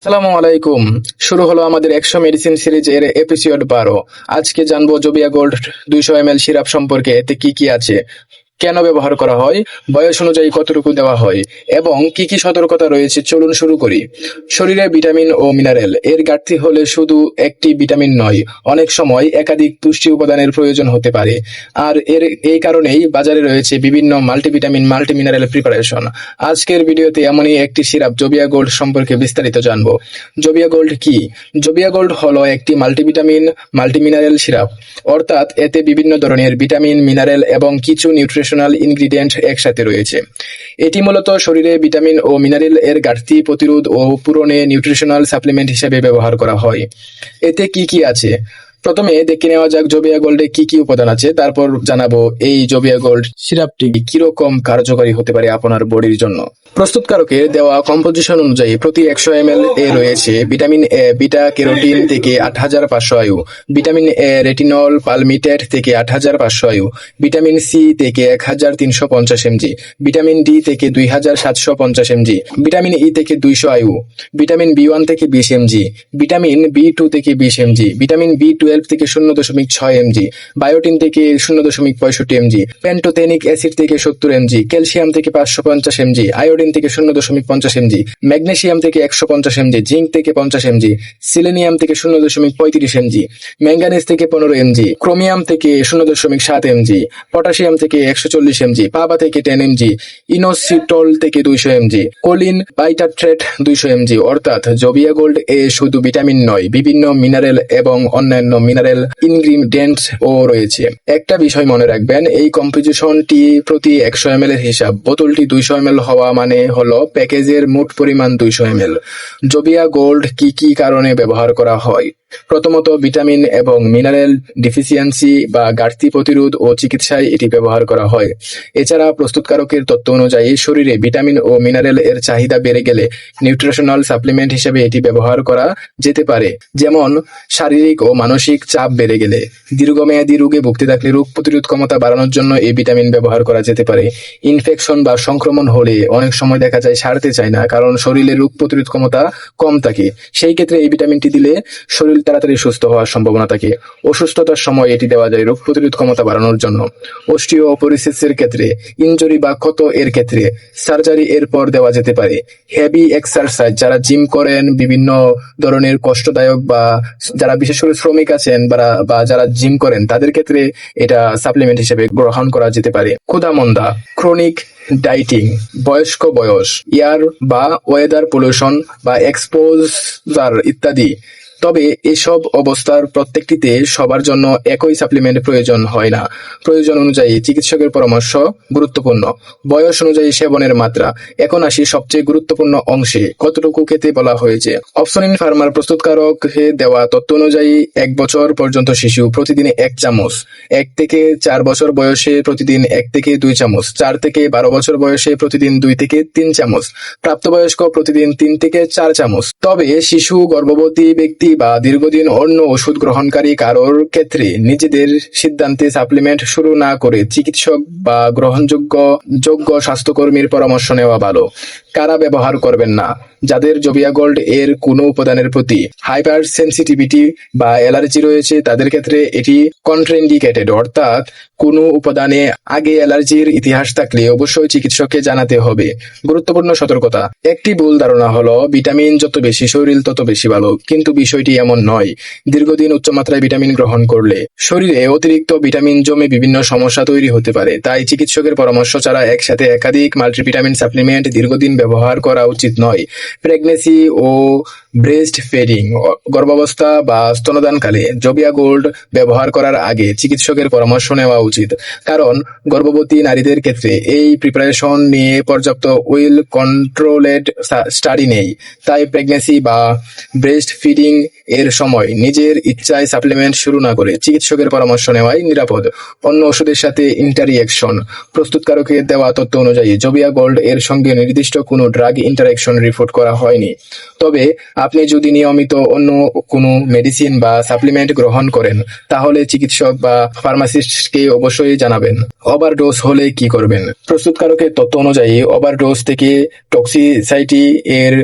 আসসালামু আলাইকুম। শুরু হলো আমাদের 100 মেডিসিন সিরিজের এপিসোড 12। আজকে জানবো জোবিয়া গোল্ড 200 ml সিরাপ সম্পর্কে। এতে কি কি আছে, কেন ব্যবহার করা হয়, বয়স অনুযায়ী কতটুকু দেওয়া হয় এবং কি কি সতর্কতা রয়েছে। চলুন শুরু করি। শরীরে ভিটামিন ও মিনারেল এর ঘাটতি হলে শুধু একটি ভিটামিন নয়, অনেক সময় একাধিক পুষ্টি উপাদানের প্রয়োজন হতে পারে। আর এই কারণেই বাজারে রয়েছে বিভিন্ন মাল্টিভিটামিন মাল্টি মিনারেল প্রিপারেশন। আজকের ভিডিওতে এমনই একটি সিরাপ জোবিয়া গোল্ড সম্পর্কে বিস্তারিত জানবো। জোবিয়া গোল্ড কি? জোবিয়া গোল্ড হলো একটি মাল্টিভিটামিন মাল্টি মিনারেল সিরাপ, অর্থাৎ এতে বিভিন্ন ধরনের ভিটামিন, মিনারেল এবং কিছু নিউট্রিশনাল ইনগ্রিডিয়েন্ট একসাথে রয়েছে। এটি মূলত শরীরে ভিটামিন ও মিনারেল এর ঘাটতি প্রতিরোধ ও পূরণে নিউট্রিশনাল সাপ্লিমেন্ট হিসেবে ব্যবহার করা হয়। এতে কি কি আছে প্রথমে দেখে নেওয়া যাক জোবিয়া গোল্ডে কি কি উপাদান আছে, তারপর জানাবো এই জোবিয়া গোল্ড সিরাপটি কিরকম কার্যকরী হতে পারে আপনার বডির জন্য। প্রস্তুতকারকের দেওয়া কম্পোজিশন অনুযায়ী প্রতি 100 ml এ রয়েছে ভিটামিন এ বিটা ক্যারোটিন থেকে 8500 আয়ু, ভিটামিন এ রেটিনল পালমিটেট থেকে 8500 আয়ু, ভিটামিন সি থেকে 1350 mg, ভিটামিন ডি থেকে 2750 mg, ভিটামিন ই থেকে 200 আয়ু, ভিটামিন বি1 থেকে 20 mg, ভিটামিন বি2 থেকে 20 mg, ভিটামিন বি12 থেকে 0.6 mg, বায়োটিন থেকে 0.65 mg, প্যান্টোথেনিক অ্যাসিড থেকে 70 mg, ক্যালসিয়াম থেকে 550 mg, আয়োডিন থেকে 0.50 mg, ম্যাগনেসিয়াম থেকে 150 mg, জিঙ্ক থেকে 50 mg, সিলেনিয়াম থেকে 0.35 mg, ম্যাঙ্গানিজ থেকে 15 mg, ক্রোমিয়াম থেকে 0.7 mg, পটাশিয়াম থেকে 140 mg, পাবা থেকে 10 mg, ইনোসিটল থেকে 200 mg, কোলিন বাইটাট্রেট 200 mg। অর্থাৎ জোবিয়া গোল্ড এ শুধু ভিটামিন নয়, বিভিন্ন মিনারেল এবং অন্যান্য মিনারেল ইনগ্রিডিয়েন্টস ও রয়েছে। একটা বিষয় মনে রাখবেন, এই কম্পোজিশনটি প্রতি 100 ml এর হিসাব। বোতলটি 200 ml হওয়া মানে হলো প্যাকেজের মোট পরিমাণ 200 ml। জোবিয়া গোল্ড কি কি কারণে ব্যবহার করা হয়? প্রথমত, ভিটামিন এবং মিনারেল ডিফিসিয়েন্সি বা ঘাটতি প্রতিরোধ ও চিকিৎসায় এটি ব্যবহার করা হয়। এছাড়া প্রস্তুতকারকের তথ্য অনুযায়ী শরীরে ভিটামিন ও মিনারেল এর চাহিদা বেড়ে গেলে নিউট্রিশনাল সাপ্লিমেন্ট হিসেবে এটি ব্যবহার করা যেতে পারে। যেমন শারীরিক ও মানসিক চাপ বেড়ে গেলে, দীর্ঘমেয়াদী রোগে ভুগতে থাকলে রোগ প্রতিরোধ ক্ষমতা বাড়ানোর জন্য এই ভিটামিন ব্যবহার করা যেতে পারে। ইনফেকশন বা সংক্রমণ হলে অনেক সময় দেখা যায় সারতে চায় না, কারণ শরীরে রোগ প্রতিরোধ ক্ষমতা কম থাকে। সেই ক্ষেত্রে এই ভিটামিনটি দিলে শরীর তাড়াতাড়ি সুস্থ হওয়ার সম্ভাবনা থাকে। অসুস্থতার সময় এটি দেওয়া যায় রোগ প্রতিরোধ ক্ষমতা বাড়ানোর জন্য। অস্টিওপোরোসিসের ক্ষেত্রে, ইনজুরি বা ক্ষত এর ক্ষেত্রে, সার্জারি এর পর দেওয়া যেতে পারে। হেভি এক্সারসাইজ, যারা জিম করেন, বিভিন্ন ধরনের কষ্টদায়ক বা যারা বিশেষ করে শ্রমিক আছেন বা যারা জিম করেন, তাদের ক্ষেত্রে এটা সাপ্লিমেন্ট হিসেবে গ্রহণ করা যেতে পারে। ক্ষুধামন্দা, ক্রনিক ডাইটিং, বয়স্ক বয়স, এয়ার বা ওয়েদার পলিউশন বা এক্সপোজার ইত্যাদি। তবে এসব অবস্থার প্রত্যেকটিতে সবার জন্য একই সাপ্লিমেন্ট প্রয়োজন হয় না। প্রয়োজন অনুযায়ী চিকিৎসকের পরামর্শ গুরুত্বপূর্ণ। বয়স অনুযায়ী সেবনের মাত্রা। এখন আসি সবচেয়ে গুরুত্বপূর্ণ অংশে, কতটুকু খেতে বলা হয়েছে। অপশনিন ফার্মার প্রস্তুতকারকে দেওয়া তথ্য অনুযায়ী 1 বছর পর্যন্ত শিশু প্রতিদিন 1 চামচ, 1 থেকে 4 বছর বয়সে প্রতিদিন 1 থেকে 2 চামচ, 4 থেকে 12 বছর বয়সে প্রতিদিন 2 থেকে 3 চামচ, প্রাপ্তবয়স্ক প্রতিদিন 3 থেকে 4 চামচ। তবে শিশু, গর্ভবতী ব্যক্তি বা দীর্ঘদিন অন্য ওষুধ গ্রহণকারী কারোর ক্ষেত্রে নিজেদের সিদ্ধান্তে সাপ্লিমেন্ট শুরু না করে চিকিৎসক বা যোগ্য স্বাস্থ্যকর্মীর পরামর্শ নেওয়া ভালো। কারা ব্যবহার করবেন না? যাদের জোবিয়া গোল্ড এর কোনো উপাদানের প্রতি হাইপার সেন্সিটিভিটি বা অ্যালার্জি রয়েছে, তাদের ক্ষেত্রে এটি কন্ট্রাইন্ডিকেটেড, অর্থাৎ কোনো উপাদানে আগে অ্যালার্জির ইতিহাস থাকলে অবশ্যই চিকিৎসককে জানাতে হবে। গুরুত্বপূর্ণ সতর্কতা। একটি ভুল ধারণা হলো ভিটামিন যত বেশি শরীর তত বেশি ভালো, কিন্তু বিষয়টি এমন নয়। দীর্ঘদিন উচ্চমাত্রায় ভিটামিন গ্রহণ করলে শরীরে অতিরিক্ত ভিটামিন জমে বিভিন্ন সমস্যা তৈরি হতে পারে। তাই চিকিৎসকের পরামর্শ ছাড়া একসাথে একাধিক মাল্টিভিটামিন সাপ্লিমেন্ট দীর্ঘদিন ব্যবহার করা উচিত নয়। প্রেগনেন্সি ও ব্রেস্ট ফিডিং, গর্ভাবস্থা বা স্তনদানকালে জোবিয়া গোল্ড ব্যবহার করার আগে চিকিৎসকের পরামর্শ নেওয়া উচিত, কারণ গর্ভবতী নারীদের ক্ষেত্রে এই প্রিপারেশন নিয়ে পর্যাপ্ত ওয়েল কন্ট্রোলেড স্টাডি নেই। তাই প্রেগনেন্সি বা ব্রেস্ট ফিডিং এর সময় নিজের ইচ্ছায় সাপ্লিমেন্ট শুরু না করে চিকিৎসকের পরামর্শ নেওয়াই নিরাপদ। অন্য ওষুধের সাথে ইন্টারিয়েকশন। প্রস্তুতকারকের দেওয়া তথ্য অনুযায়ী জোবিয়া গোল্ড এর সঙ্গে নির্দিষ্ট কোনো ড্রাগ ইন্টারাকশন রিপোর্ট করা হয়নি। তবে আপনি যদি নিয়মিত অন্য কোনো মেডিসিন বা সাপ্লিমেন্ট গ্রহণ করেন তাহলে চিকিৎসক বা ফার্মাসিস্টকে অবশ্যই জানাবেন। ওভারডোজ হলে কি করবেন? প্রস্তুতকারকের তথ্য অনুযায়ী ওভারডোজ থেকে টক্সিসাইটি এর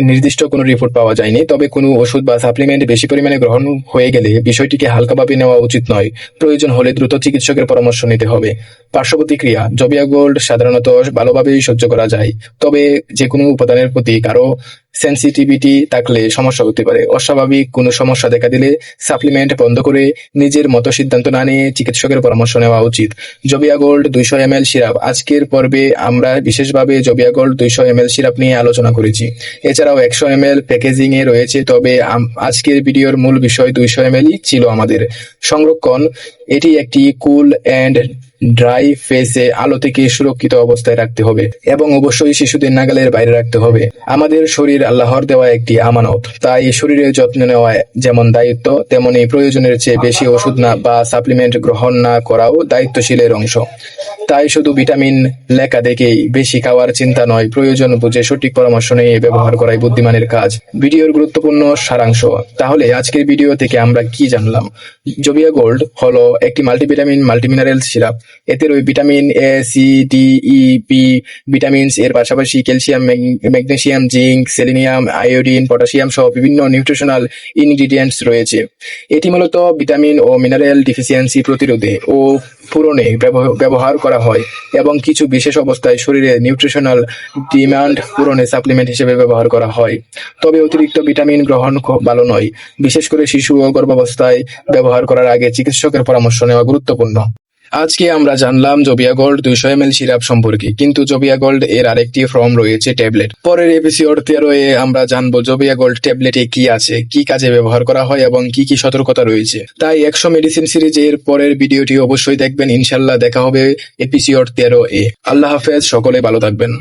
নির্দিষ্ট কোনো রিপোর্ট পাওয়া যায়নি, তবে কোনো ওষুধ বা সাপ্লিমেন্ট বেশি পরিমাণে গ্রহণ হয়ে গেলে বিষয়টিকে হালকাভাবে নেওয়া উচিত নয়। প্রয়োজন হলে দ্রুত চিকিৎসকের পরামর্শ নিতে হবে। পার্শ্ব প্রতিক্রিয়া: জবিয়া গোল্ড সাধারণত ভালোভাবেই সহ্য করা যায়, তবে যে কোনো উপাদানের প্রতি কারো সেন্সিটিভিটি থাকলে সমস্যা হতে পারে। অস্বাভাবিক কোনো সমস্যা দেখা দিলে সাপ্লিমেন্ট বন্ধ করে নিজের মতো সিদ্ধান্ত না নিয়ে চিকিৎসকের পরামর্শ নেওয়া উচিত। জবিয়া গোল্ড 200 ml সিরাপ: আজকের পর্বে আমরা বিশেষভাবে জবিয়া গোল্ড 200 ml সিরাপ নিয়ে আলোচনা করেছি। এছাড়াও 100 ml প্যাকেজিং এ রয়েছে, তবে আজকের ভিডিওর মূল বিষয় 200 ml ছিল আমাদের। সংরক্ষণ: এটি একটি কুল অ্যান্ড ড্রাই ফেসে আলো থেকে সুরক্ষিত অবস্থায় রাখতে হবে এবং অবশ্যই শিশুদের নাগালের বাইরে রাখতে হবে। আমাদের শরীর আল্লাহর দেওয়া একটি আমানত, তাই শরীরের যত্ন নেওয়া যেমন দায়িত্ব, তেমনি প্রয়োজনের চেয়ে বেশি ওষুধ না বা সাপ্লিমেন্ট গ্রহণ না করাও দায়িত্বশীলের অংশ। তাই শুধু ভিটামিন লেখা দেখেই বেশি খাওয়ার চিন্তা নয়, প্রয়োজন বুঝে সঠিক পরামর্শ নিয়ে ব্যবহার করাই বুদ্ধিমানের কাজ। ভিডিওর গুরুত্বপূর্ণ সারাংশ: তাহলে আজকের ভিডিও থেকে আমরা কি জানলাম? জবিয়া গোল্ড হলো একটি মাল্টিভিটামিন মাল্টিমিনারেল সিরাপ। এতে রয়েছে vitamin A, C, D, E, B vitamins এর পাশাপাশি calcium, magnesium, zinc, selenium, iodine, potassium সহ বিভিন্ন নিউট্রিশনাল ইনগ্রিডিয়েন্টস রয়েছে। এটি মূলত ভিটামিন ও মিনারেল ডিফিসিয়েন্সি প্রতিরোধে ও পূরণে ব্যবহার করা হয় এবং কিছু বিশেষ অবস্থায় শরীরে নিউট্রিশনাল ডিমান্ড পূরণে সাপ্লিমেন্ট হিসেবে ব্যবহার করা হয়। তবে অতিরিক্ত ভিটামিন গ্রহণ ভালো নয়, বিশেষ করে শিশু ও গর্ভাবস্থায় ব্যবহার করার আগে চিকিৎসকের পরামর্শ নেওয়া গুরুত্বপূর্ণ। আজকে আমরা জানলাম জবিয়া গোল্ড 200 ml সিরাপ সম্পর্কে, কিন্তু জবিয়া গোল্ড এর আরেকটি ফর্ম রয়েছে, ট্যাবলেট। পরের এপিসোড 13 এ আমরা জানবো জবিয়া গোল্ড ট্যাবলেটে কি আছে, কি কাজে ব্যবহার করা হয় এবং কি কি সতর্কতা রয়েছে। তাই 100 মেডিসিন সিরিজের পরের ভিডিওটি অবশ্যই দেখবেন। ইনশাল্লাহ দেখা হবে এপিসোড 13 এ। আল্লাহ হাফেজ, সকলে ভালো থাকবেন।